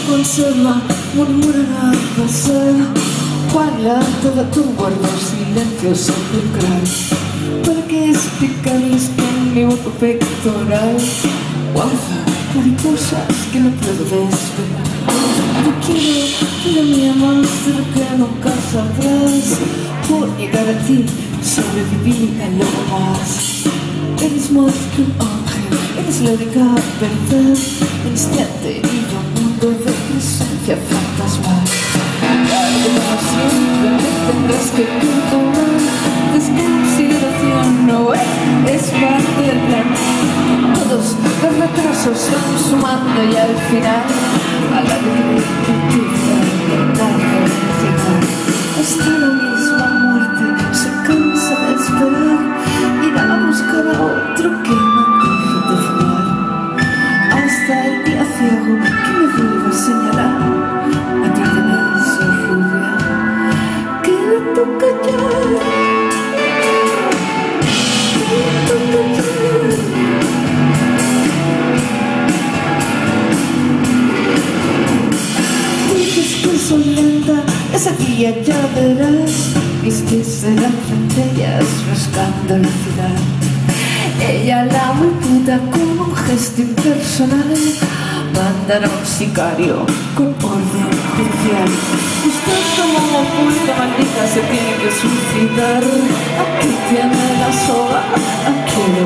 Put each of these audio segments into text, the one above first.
conserva, murmurará al pasar, cual toda tu guarda silencio sepulcral. ¿Para qué explicarles que en mi hueco pectoral guarda mariposas que no puedo desvelar? Te quiero, pero mi amor, de lo que nunca sabrás. Por llegar a ti, sobreviví a lo más. Eres más que un ángel, eres la única verdad. En este aterido mundo de presencia fantasmal, tarde como siempre me tendrás que perdonar. Desconsideración no es parte del plan. Todos los retrasos se van sumando y al final a la definitiva tarde de llegar. Hasta la misma muerte se cansa de esperar, irá a buscar a otro que no deje de fumar, hasta el día ciego que me vuelva a señalar a través de esa rubia que le toca ya. Dices que soy lenta, ese día ya verás mis pies serán centellas rascando la ciudad. Ella la muy puta con un gesto impersonal mandará un sicario con orden judicial. Usted como una puta maldita se tiene que suicidar. Aquí tiene la soga, aquí lo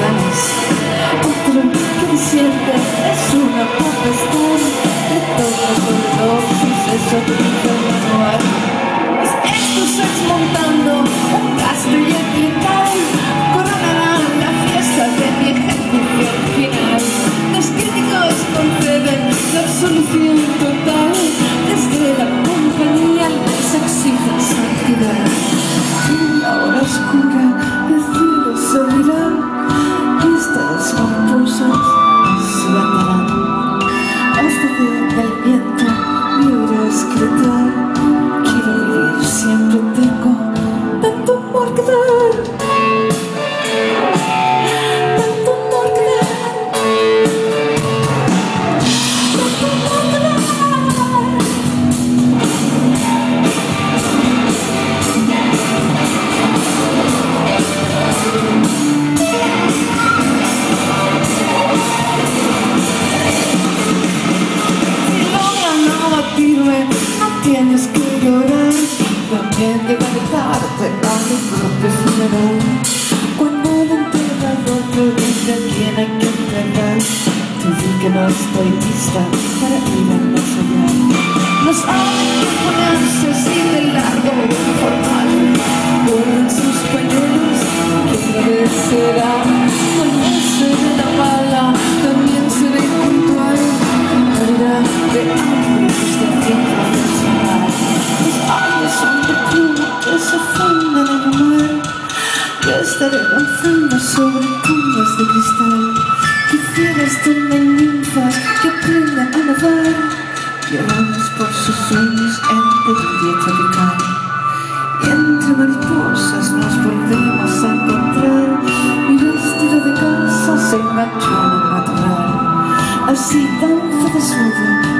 ganas. Otro que siente es una potestad de todos los dosis, eso te dice el manual. Estos ex montando un castillo equipal coronarán la fiesta de mi ejecución final. Los críticos conceden la absolución total. Desde la compañía les exigen santidad. En la hora oscura el cielo se abrirá y estas mariposas se bañarán. Hasta que el viento me oirá escritar. Quiero vivir, siempre tengo tanto amor que dar, tanto amor que dar, tanto amor que dar. Si logran abatirme, no tienes que llorar. También de cantarte a mi propio funeral. Cuando el enterrador te dice a quién hay que enterrar, te di que no estoy lista para ir a más allá. Los hay que ponerse así de largo formal. Borran sus pañuelos, que una vez será. Cuando seré la mala, también seré puntual. Caridad de hambre desde el tiempo personal. Los años son de pluma que se funden en el mar. Yo estaré danzando sobre tumbas de cristal. Quisieras tener ninfas que aprendan a nadar, llevadas por sus sueños en el día tropical. Y entre mariposas nos volvemos a encontrar. Mi vestido de casa se enganchó en el matorral. Así danzo desnudo